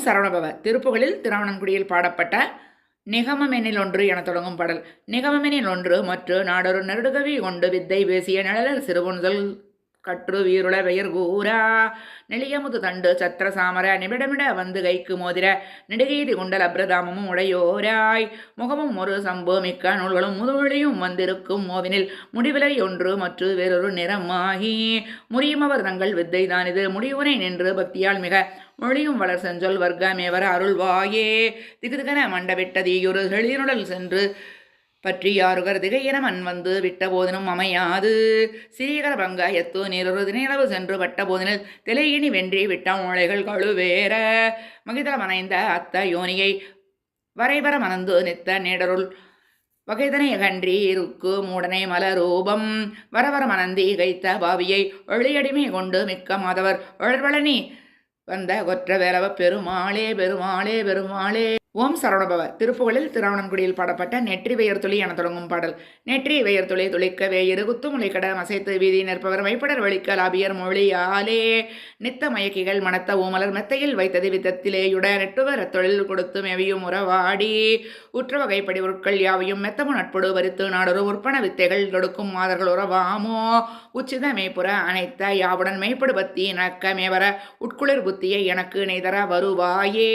சரவணபவ திருப்புகளில் திருவண்ணாங்குடியில் பாடப்பட்ட நிகமமெனில் ஒன்று என தொடங்கும் பாடல். நிகமமெனில் ஒன்று மற்ற நாடொரு நெடுகவி கொண்டு வித்தை பேசிய நிழலர் சிறுபுன்சல் கற்று வீருள பெயர் கூரா நெளியமுது தண்டு சத்திர சாமர நிபிடமிட வந்து கைக்கு மோதிர நெடுகீதி குண்டல் அப்ரதாமமும் உடையோராய் முகமும் ஒரு சம்பு மிக்க நூல்களும் முதுவெளியும் வந்திருக்கும் மோவினில் முடிவிலை ஒன்று மற்ற வேறொரு நிறமாகி முறியுமவர் தங்கள் வித்தை தான் இது முடிவுனை நின்று பக்தியால் மிக மொழியும் வளர் செஞ்சொல் வர்க்கமேவர அருள்வாயே திகுதிகன மண்டவிட்ட தீயுறு செழியனுடல் சென்று பற்றி யாருகர் திகையின மண் வந்து விட்ட போதினும் அமையாது சிறீகர பங்க எத்து நீரொரு திணையளவு சென்று பட்ட போதினில் திளையினி வென்றி விட்ட மூளைகள் கழுவேற மகிதல மனைந்த அத்த யோனியை வரைபர மணந்து நித்த நேடருள் வகைதனை கன்றி இருக்கு மூடனை மலரூபம் வரவர மணந்தி கைத்த பாவியை ஒளியடிமை கொண்டு மிக்க மாதவர் ஒழர்வளனி வந்த கொற்ற வேலவ பெருமாளே பெருமாளே பெருமாளே. ஓம் சரவணபவ திருப்புகளில் திருவண்ணாங்குடியில் பாடப்பட்ட நெற்றி வெயர்துளி என தொடங்கும் பாடல். நெற்றி வெயர்துளி துளிக்க வேயிறு குத்துமுளைக்கட மசைத்து வீதி நிற்பவர் மைப்படர் வழிக்க லாபியர் மொழியாலே நித்த மயக்கிகள் மனத்த ஊமலர் மெத்தையில் வைத்தது வித்தத்திலேயுட நெட்டுவர் தொழில் கொடுத்து மேவியும் உறவாடி உற்ற வகைப்படி உட்கள் யாவையும் மெத்தமு நட்படு வரித்து நாடொரு உற்பன வித்தைகள் கொடுக்கும் மாதர்கள் உறவாமோ உச்சித மெய்ப்புற அனைத்த யாவுடன் மெய்ப்படு பத்தி நக்க மேவர உட்குளிர் புத்தியை எனக்கு நெய்தர வருவாயே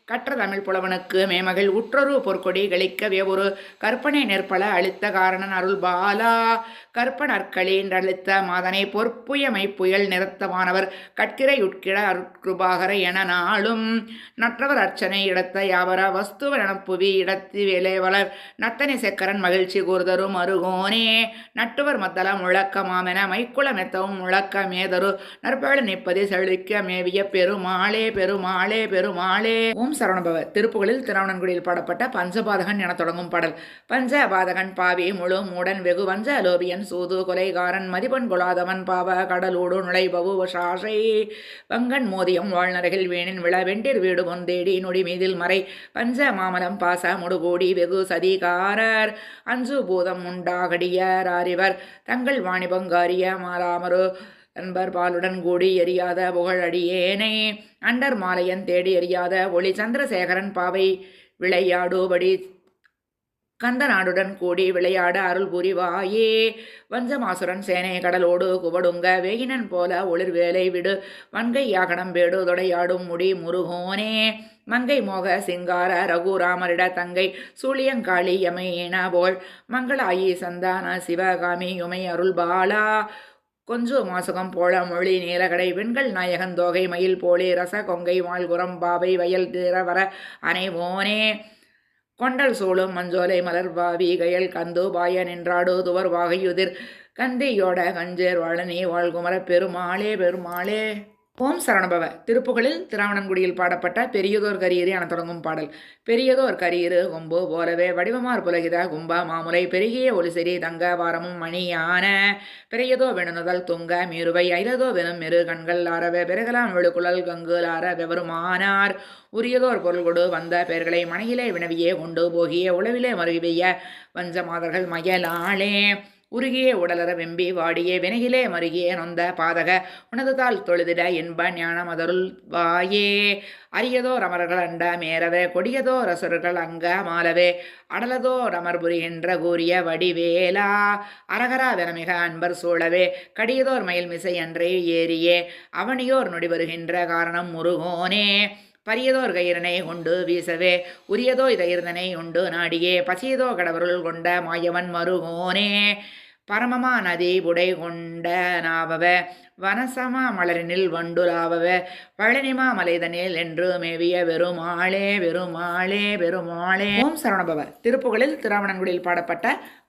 கற்ற தமிழ் புலவனுக்கு மேமகள் உற்றொரு பொற்கொடி களிக்கவே ஒரு கற்பனை நெற்பல அளித்த காரணன் அருள் பாலா கற்பனற்களின் அளித்த மாதனை பொற்புயமை புயல் நிறுத்தமானவர் கட்கிரை உட்கிட அருட்கிருபாகர என நாளும் நற்றவர் அர்ச்சனை இடத்த யாவர வஸ்துவ புவி இடத்தி வேலைவளர் நத்தனை செக்கரன் மகிழ்ச்சி கூர்தரும் அருகோனே நட்டுவர் மத்தல முழக்கமாமென மைக்குள மெத்தவும் முழக்க மேதரு நற்பழ நிற்பதி செழிக்க மேவிய பெருமாளே பெருமாளே பெருமாளே. ஓம் சரவணபவ திருப்புகளில் திருவண்ணாங்குடியில் பாடப்பட்ட பஞ்சபாதகன் என தொடங்கும் பாடல். பஞ்சபாதகன் பாவி முழு மூடன் வெகு வஞ்ச அலோபியன் சூது கொலைகாரன் மதிபன் கொலாதவன் பாவ கடலூடு நுழைபவு சாஷை வங்கன் மோதியம் வாழ்நரகில் வீணின் விழ வெண்டிர் வீடு பொந்தேடி நொடி மீதில் மறை பஞ்ச மாமலம் பாச முடுகூடி வெகு சதிகாரர் அஞ்சு பூதம் உண்டாகடியர் அறிவர் தங்கள் வாணிபங்காரிய மாலாமரு அன்பர் பாலுடன் கூடி எரியாத புகழடியேனை அண்டர் மாலையன் தேடி எரியாத ஒளி சந்திரசேகரன் பாவை விளையாடுபடி கந்த நாடுடன் கூடி விளையாட அருள் புரிவாயே வஞ்சமாசுரன் சேனை கடலோடு குவடுங்க வேகினன் போல ஒளிர் வேலை விடு வன்கை யாகனம் வேடு தொடையாடும் முடி முருகோனே மங்கை மோக சிங்கார ரகுராமரிட தங்கை சூழியங்காளி யமையின போல் மங்களாயி சந்தான சிவகாமி யுமை அருள் பாலா கொஞ்சு மாசுகம் போல மொழி நீலகடை வெண்கள் நாயகன் தோகை மயில் போலே ரச கொங்கை வாழ்குரம் பாவை வயல் திரவர அனைவோனே கொண்டல் சூழும் மஞ்சோலை மலர்பாவி கயல் கந்து பாய நின்றாடு துவர் வாகையுதிர் கந்தியோட கஞ்சேர் வாழனி வாழ்குமர பெருமாளே பெருமாளே. ஓம் சரவணபவ திருப்புகளில் திருவண்ணாங்குடியில் பாடப்பட்ட பெரியதோர் கரியறு என தொடங்கும் பாடல். பெரியதோர் கரியறு கொம்பு போலவே வடிவமார் புலகித கும்பா மாமுலை பெருகிய ஒலிசெறி தங்க வாரமும் மணியான பெரியதோ வெணுனுதல் துங்க மீறுவை ஐலதோ வெனும் மிரு கண்கள் ஆரவே பெருகலாம் விழுக்குழல் கங்குல் ஆர வெவருமானார் உரியதோர் பொருள் கொடு வந்த பெயர்களை மனையிலே வினவியே கொண்டு போகிய உளவிலே மருகிய வஞ்ச மாதர்கள் மயலாளே உருகிய உடலற வெம்பி வாடியே வினைகிலே மருகிய நொந்த பாதக உணதுதால் தொழுதிட இன்ப ஞானம் அதருள் வாயே அரியதோ ரமர்கள் அண்ட மேரவே கொடியதோ ரசர்கள் அங்க மாலவே அடலதோ ரமர்புரி என்ற கூறிய வடிவேலா அரகரா வெனமிக அன்பர் சூழவே கடியதோர் மயில் மிசை அன்றே ஏறியே அவனியோர் நொடி வருகின்ற காரணம் முருகோனே பரியதோர் கயிறனை கொண்டு வீசவே உரியதோ இதயிர்தனை உண்டு நாடியே பசியதோ கடவருள் கொண்ட மாயவன் மருகோனே பரமமா நதி புடை கொண்ட நாவவ வனசமா மலரினில் வண்டுலாவவ பழனிமா மலைதனில் என்று மேவிய வெறுமாளே வெறுமாளே பெருமாளே. ஓம் சரவணபவ திருப்புகளில் திருவண்ணாங்குடியில் பாடப்பட்ட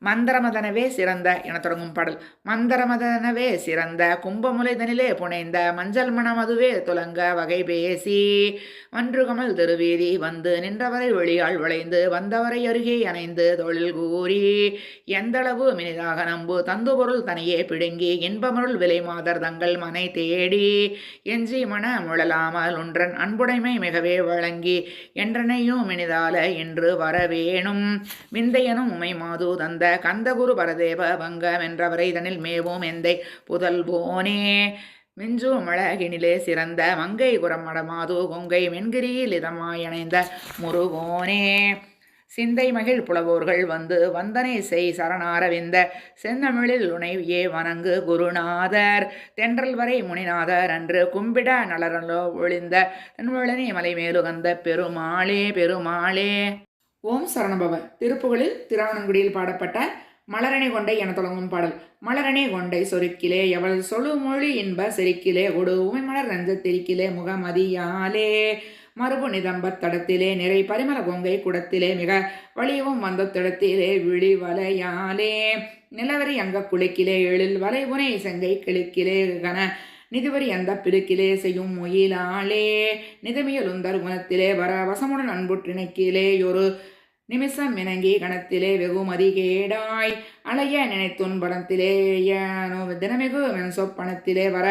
மந்தரமதனவே சிறந்த என தொடங்கும் பாடல். மந்தரமதனவே சிறந்த கும்பமுலைதனிலே புனைந்த மஞ்சள் மணமதுவே துலங்க வகை பேசி மன்றுகமல் திருவீதி வந்து நின்றவரை வெளியால் விளைந்து வந்தவரை அருகே அணைந்து தொழில் கூறி எந்தளவு மினிதாக நம்பு தந்து பொருள் தனியே பிடுங்கி இன்பமருள் விலை மாதர் தங்கள் மனை தேடி எஞ்சி மன முழலாமல் ஒன்றன் அன்புடைமை மிகவே வழங்கி என்றனையும் மினிதால என்று வரவேணும் விந்தையனும் உமை மாது தந்த கந்தகுரு பரதேவ பங்கம் என்றவரை தனில் மேவும் எந்தை புதல்வோனே மிஞ்சும் அழகினிலே சிறந்த மங்கை குரமடமாது கொங்கை மென்கிரியில் இதமாயணைந்த முருகோனே சிந்தை மகிழ் புலவோர்கள் வந்து வந்தனை செய் சரணாரவிந்த செந்தமிழில் உணைவியே வணங்கு குருநாதர் தென்றல் வரை முனிநாதர் அன்று கும்பிட நலரலோ ஒளிந்த தென்வழனி மலை மேலுகந்த பெருமாளே பெருமாளே. ஓம் சரணபவ. திருப்புகழில் திருவாவணங்குடியில் பாடப்பட்ட மலரணி கொண்டை என தொடங்கும் பாடல். மலரணி கொண்டை சொருக்கிலே எவள் சொலுமொழி இன்ப செருக்கிலே கொடு உமைமலர் நஞ்ச தெரிக்கிலே முகமதியாலே மறுபு நிதம்பத் தடத்திலே நிறை பரிமள கொங்கை குடத்திலே மிக வலியவும் வந்த தடத்திலே விழி வலையாலே நிலவரி அங்க குளிக்கிலே எழில் வலைபுனை செங்கை கிழக்கிலே கன நிதிவரி அந்த பிடுக்கிலே செய்யும் முயிலாலே நிதமியலுந்தர் குணத்திலே வர வசமுடன் அன்புற்றிணைக்கிலே ஒரு நிமிஷம் இணங்கி கணத்திலே வெகுமதி கேடாய் அலைய நினைத்துன் பணத்திலே தினமிகு மென்சொப்பணத்திலே வர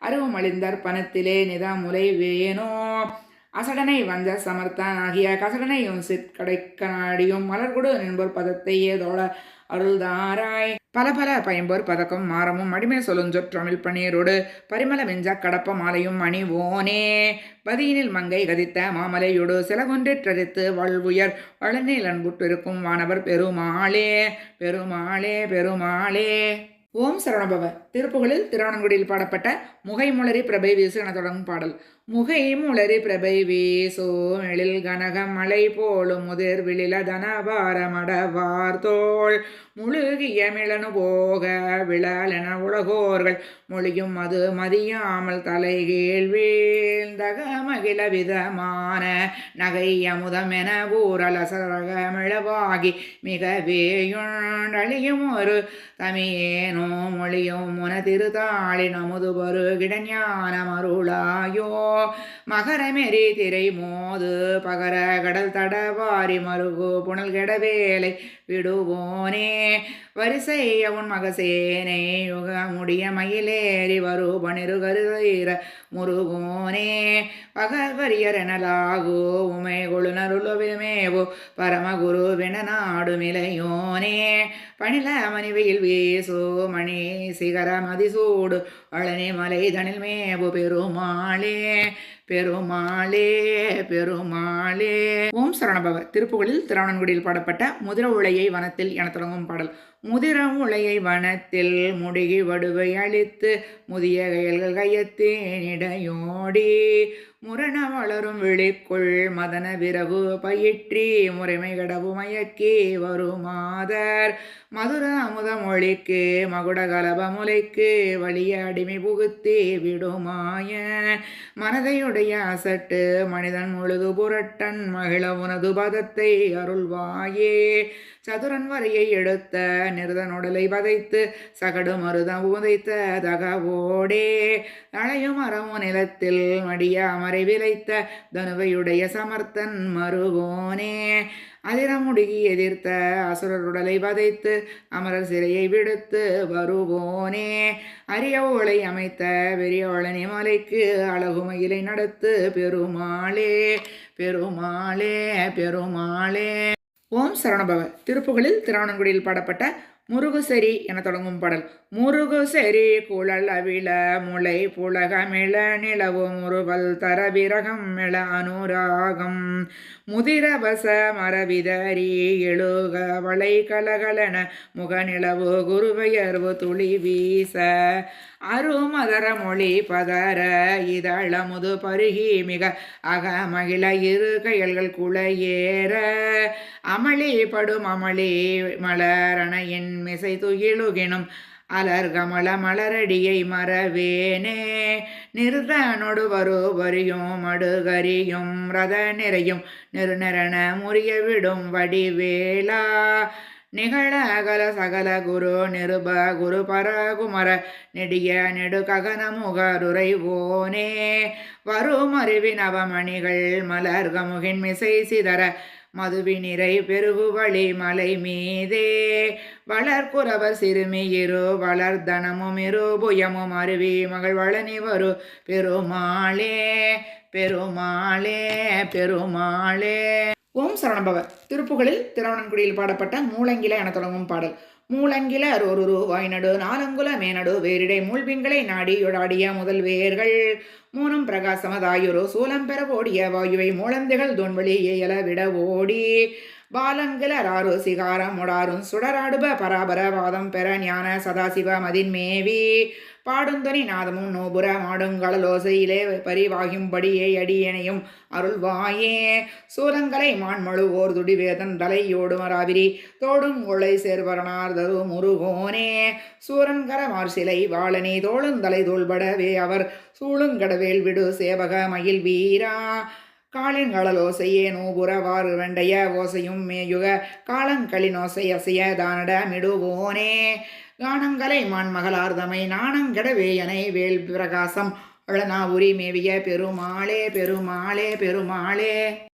அருவும் அழிந்தர் பணத்திலே நிதாமுலை வேணோ அசடனை வந்த சமர்த்தன் ஆகிய கசடனையும் சிற்கடைக்கனாடியும் மலர்கொடு நின்போர் பதத்தை ஏதோட அருள்தாராய் பல பல பயம்போர் பதக்கம் மாறமும் அடிமை சொல்லுஞ்சொற்றமிழ் பன்னீரோடு பரிமள வெஞ்ச கடப்ப மாலையும் அணிவோனே பதியினில் மங்கை கதித்த மாமலையோடு சிலகொன்றிற்றரித்து வாழ்வுயர் வளனில் அன்புற்றிருக்கும் வானவர் பெருமாளே பெருமாளே பெருமாளே. ஓம் சரணபவ. திருப்புகழில் திருவாவணங்குடியில் பாடப்பட்ட முகை முளரி பிரபை வீசு என தொடங்கும் பாடல். முகை முளரி பிரபை வீசோ எழில் கனக மலை போலும் முதிர் விழில தனபாரமடவார் தோள் முழுகிய மிளனு போக விழலென உலகோர்கள் மொழியும் அது மதியாமல் தலைகீழ் வீழ்ந்தக மகிழ விதமான நகை அமுதம் என ஊரலசரகமிழவாகி மிக வேயுண்டழியும் ஒரு தமியேனோ மொழியும் முன திருத்தாளின் அமுது பரு கிடஞான மருளாயோ மகரமெறி திரை மோது பகர கடல் தடவாரி மருகு புனல் கெடவேலை விடுவோனே வரிசை அவன் மகசேனை யுக முடிய மயிலேறி வரு பனிரு கருதீர முருகோனே பகவரியர் எனலாகோ உமை கொழுநருளுவிமேவோ பரமகுரு வென நாடுமிலையோனே பணில மணிவையில் வீசோ மணி சிகர மதிசூடு அழனி மலை தனில் மேவு பெருமாளே பெருமாளே பெருமாளே. ஓம் சரணபவ. திருப்புகழில் திருவாவணங்குடியில் பாடப்பட்ட முதிர உளையை வனத்தில் என தொடங்கும் பாடல். முதிர உளையை வனத்தில் முடுகி வடுவை அழித்து முதிய கயல்கள் கையத்தேனிடையோடி முரண வளரும் விழிக்குள் மதன விரவு பயிற்றி முறைமை கடவு மயக்கி வருமாதர் மதுர அமுத மொழிக்கு மகுட கலப முலைக்கு வலிய அடிமை புகுத்தி விடுமாய மனதையுடைய அசட்டு மனிதன் முழுது புரட்டன் மகிழ உனது பதத்தை அருள்வாயே சதுரன் வரையை எடுத்த நிருதனுடலை வதைத்து சகடு மருதம் உதைத்த தகவோடே தளையும் அறமு நிலத்தில் மடிய அமரை விளைத்த தனுவையுடைய சமர்த்தன் மருகோனே அதிரமுடுகி எதிர்த்த அசுரருடலை வதைத்து அமரர் சிறையை விடுத்து வருவோனே அரிய ஓலை அமைத்த வெறியோளனி மலைக்கு அழகுமயிலை நடத்து பெருமாளே பெருமாளே பெருமாளே. ஓம் சரணபவ. திருப்புகழில் திருவாவணங்குடியில் பாடப்பட்ட முருகுசரி என தொடங்கும் பாடல். முருகுசரி குழல் அவிழ முளை புலகமிழ நிலவு முருவல் தர விரகம் மிள அனுராகம் முதிரவச மரவிதறி எழுக வளை கலகலன முகநிலவு குருவையர்வு துளி வீச அருமதர மொழி பதர இதழமுது பருகி மிக அகமகிழ இரு கையல்கள் குளையேற அமளி படும் அமளி மலரணையின் மிசை துயிலுகினும் அலர்கமல மலரடியை மறவேனே நிறுதனொடு வரியும் மடுகரியும் ரத நிறையும் நெருநெறன முறிய விடும் வடிவேலா நிகழகல சகல குரு நிருப குரு பரகுமர நெடிய நெடு ககனமுகருரைவோனே வரும் அறிவி நவமணிகள் மலர்கமுகின் மிசை சிதற மதுவி நிறை பெருகுவழி மலை மீதே வளர்குறவர் சிறுமி இரு வளர்தனமும் இரு புயமும் அருவி மகள் வளனி வரு பெருமாளே பெருமாளே பெருமாளே. ஓம் சரணபவ. திருப்புகழில் திருவாவணங்குடியில் பாடப்பட்ட மூலங்கில என தொடங்கும் பாடல். மூலங்கிலர் ஒரு ரூவாய் நடு நாலங்குல மேனடு வேரிடை மூழ்பிங்களை நாடியொடாடிய முதல் வேர்கள் மூனம் பிரகாசமதாயுரு சூலம் பெற ஓடிய வாயுவை மூலந்திகள் தோன்வழி ஏயல விட ஓடி பாலங்கிலராறு சிகாரம் முடாரும் சுடராடுப பராபர வாதம் பெற ஞான சதாசிவ மதின்மேவி பாடுந்தொனி நாதமும் நோபுர மாடுங்களோசையிலே பரிவாகும்படியே அடியனையும் அருள்வாயே சூலங்களை மான்மழு ஓர் துடி வேதன் தலையோடுமராவிரி தோடும் ஒளை சேர்வரணார்தரு முருகோனே சூரன்கர மார்சிலை வாழனே தோளுந்தலை தோள்படவே அவர் சூழுங்கடவேல் விடு சேவக மயில் வீரா காளின்களோசையே நூபுறவாறு வெண்டைய ஓசையும் மேயுக காலங்களினோசை அசைய தானட மிடுவோனே கானங்களை மான்மகளார்தமை நாணங்கடவேயனை வேல் பிரகாசம் அழனாபுரி மேவிய பெருமாளே பெருமாளே பெருமாளே.